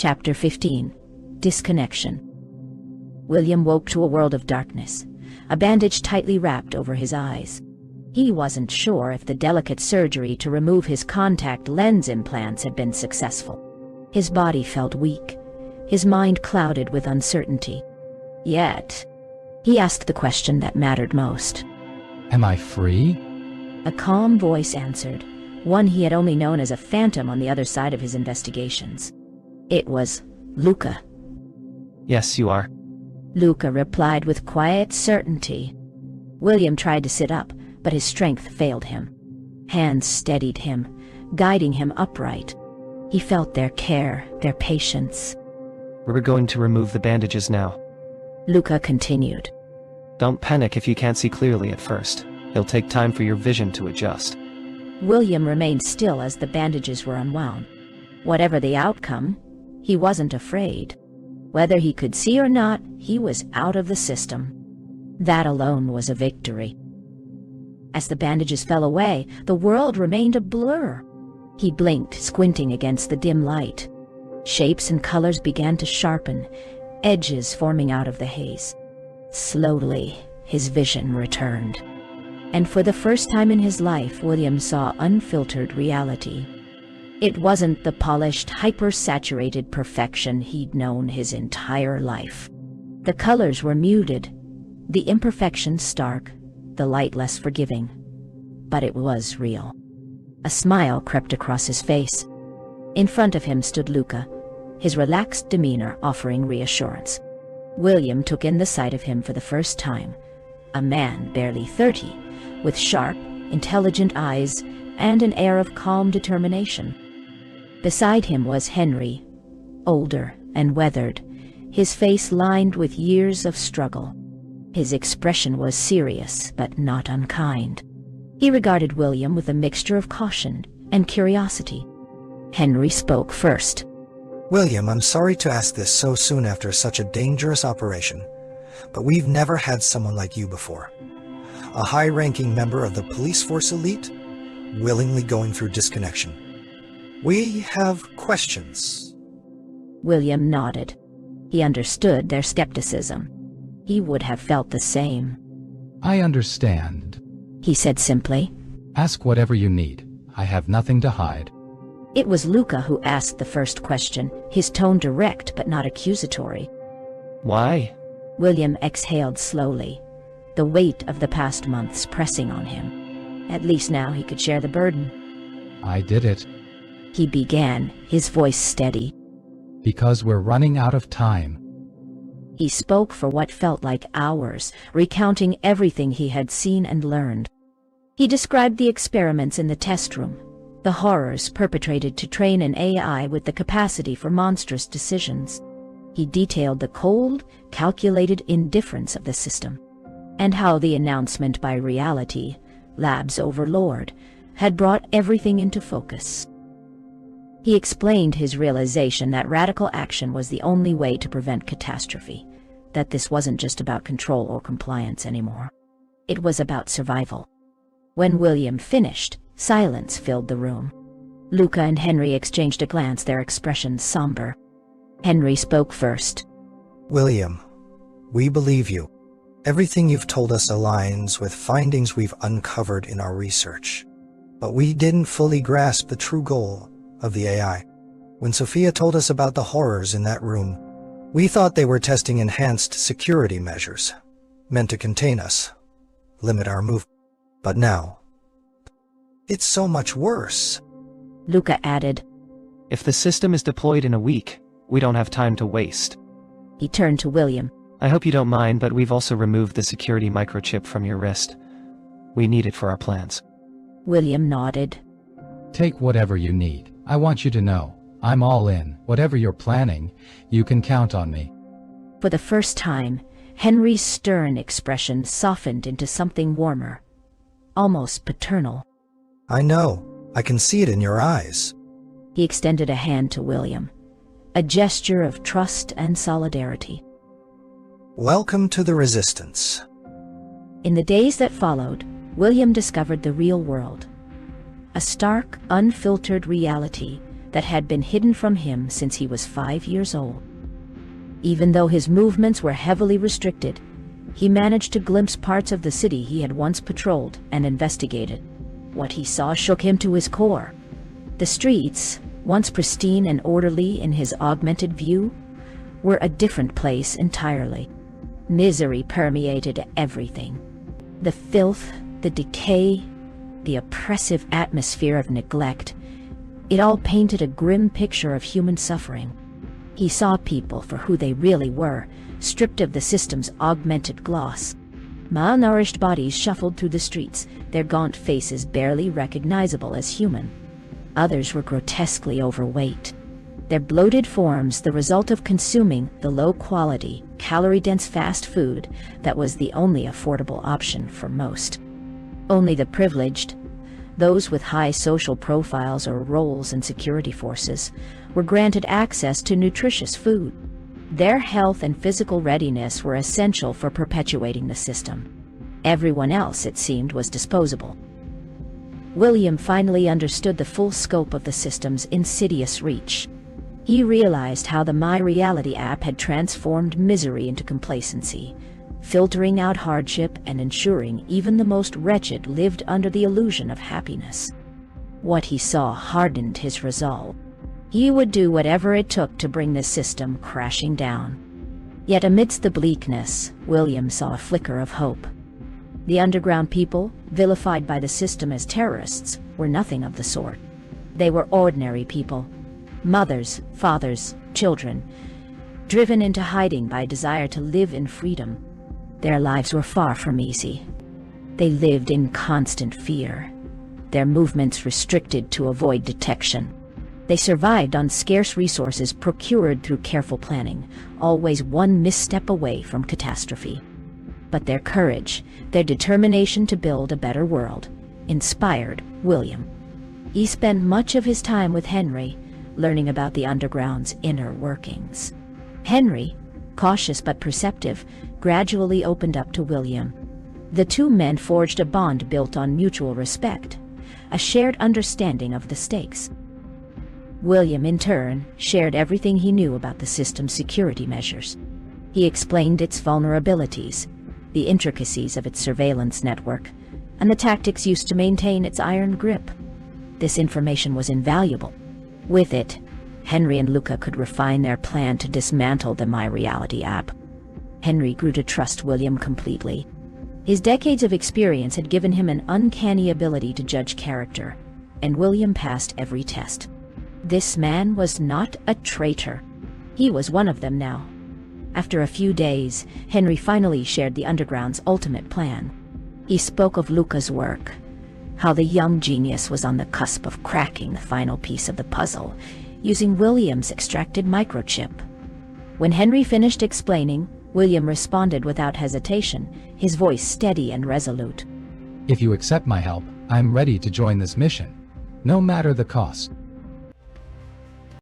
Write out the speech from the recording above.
Chapter 15. Disconnection. William woke to a world of darkness, a bandage tightly wrapped over his eyes. He wasn't sure if the delicate surgery to remove his contact lens implants had been successful. His body felt weak, his mind clouded with uncertainty. Yet, he asked the question that mattered most. Am I free? A calm voice answered, one he had only known as a phantom on the other side of his investigations. It was Luca. Yes, you are. Luca replied with quiet certainty. William tried to sit up, but his strength failed him. Hands steadied him, guiding him upright. He felt their care, their patience. We're going to remove the bandages now. Luca continued. Don't panic if you can't see clearly at first. It'll take time for your vision to adjust. William remained still as the bandages were unwound. Whatever the outcome, he wasn't afraid. Whether he could see or not, he was out of the system. That alone was a victory. As the bandages fell away, the world remained a blur. He blinked, squinting against the dim light. Shapes and colors began to sharpen, edges forming out of the haze. Slowly, his vision returned. And for the first time in his life, William saw unfiltered reality. It wasn't the polished, hyper-saturated perfection he'd known his entire life. The colors were muted, the imperfections stark, the light less forgiving. But it was real. A smile crept across his face. In front of him stood Luca, his relaxed demeanor offering reassurance. William took in the sight of him for the first time, a man barely 30, with sharp, intelligent eyes and an air of calm determination. Beside him was Henry, older and weathered, his face lined with years of struggle. His expression was serious but not unkind. He regarded William with a mixture of caution and curiosity. Henry spoke first. William, I'm sorry to ask this so soon after such a dangerous operation, but we've never had someone like you before. A high-ranking member of the police force elite, willingly going through disconnection. We have questions. William nodded. He understood their skepticism. He would have felt the same. I understand, he said simply. Ask whatever you need. I have nothing to hide. It was Luca who asked the first question, his tone direct but not accusatory. Why? William exhaled slowly, the weight of the past months pressing on him. At least now he could share the burden. I did it. He began, his voice steady. Because we're running out of time. He spoke for what felt like hours, recounting everything he had seen and learned. He described the experiments in the test room, the horrors perpetrated to train an AI with the capacity for monstrous decisions. He detailed the cold, calculated indifference of the system, and how the announcement by Reality, Lab's overlord, had brought everything into focus. He explained his realization that radical action was the only way to prevent catastrophe, that this wasn't just about control or compliance anymore. It was about survival. When William finished, silence filled the room. Luca and Henry exchanged a glance, their expressions somber. Henry spoke first. William, we believe you. Everything you've told us aligns with findings we've uncovered in our research. But we didn't fully grasp the true goal of the AI. When Sophia told us about the horrors in that room, we thought they were testing enhanced security measures, meant to contain us, limit our movement. But now, it's so much worse. Luca added. If the system is deployed in a week, we don't have time to waste. He turned to William. I hope you don't mind, but we've also removed the security microchip from your wrist. We need it for our plans. William nodded. Take whatever you need. I want you to know, I'm all in. Whatever you're planning, you can count on me. For the first time, Henry's stern expression softened into something warmer, almost paternal. I know. I can see it in your eyes. He extended a hand to William, a gesture of trust and solidarity. Welcome to the Resistance. In the days that followed, William discovered the real world. A stark, unfiltered reality that had been hidden from him since he was 5 years old. Even though his movements were heavily restricted, he managed to glimpse parts of the city he had once patrolled and investigated. What he saw shook him to his core. The streets, once pristine and orderly in his augmented view, were a different place entirely. Misery permeated everything. The filth, the decay, the oppressive atmosphere of neglect, it all painted a grim picture of human suffering. He saw people for who they really were, stripped of the system's augmented gloss. Malnourished bodies shuffled through the streets, their gaunt faces barely recognizable as human. Others were grotesquely overweight, their bloated forms the result of consuming the low-quality, calorie-dense fast food that was the only affordable option for most. Only the privileged, those with high social profiles or roles in security forces, were granted access to nutritious food. Their health and physical readiness were essential for perpetuating the system. Everyone else, it seemed, was disposable. William finally understood the full scope of the system's insidious reach. He realized how the My Reality app had transformed misery into complacency, filtering out hardship and ensuring even the most wretched lived under the illusion of happiness. What he saw hardened his resolve. He would do whatever it took to bring the system crashing down. Yet amidst the bleakness, William saw a flicker of hope. The underground people, vilified by the system as terrorists, were nothing of the sort. They were ordinary people. Mothers, fathers, children, driven into hiding by a desire to live in freedom. Their lives were far from easy. They lived in constant fear, their movements restricted to avoid detection. They survived on scarce resources procured through careful planning, always one misstep away from catastrophe. But their courage, their determination to build a better world, inspired William. He spent much of his time with Henry, learning about the underground's inner workings. Henry, cautious but perceptive, gradually opened up to William. The two men forged a bond built on mutual respect, a shared understanding of the stakes. William, in turn, shared everything he knew about the system's security measures. He explained its vulnerabilities, the intricacies of its surveillance network, and the tactics used to maintain its iron grip. This information was invaluable. With it, Henry and Luca could refine their plan to dismantle the My Reality app. Henry grew to trust William completely. His decades of experience had given him an uncanny ability to judge character, and William passed every test. This man was not a traitor. He was one of them now. After a few days, Henry finally shared the Underground's ultimate plan. He spoke of Luca's work, how the young genius was on the cusp of cracking the final piece of the puzzle, using William's extracted microchip. When Henry finished explaining, William responded without hesitation, his voice steady and resolute. If you accept my help, I'm ready to join this mission, no matter the cost.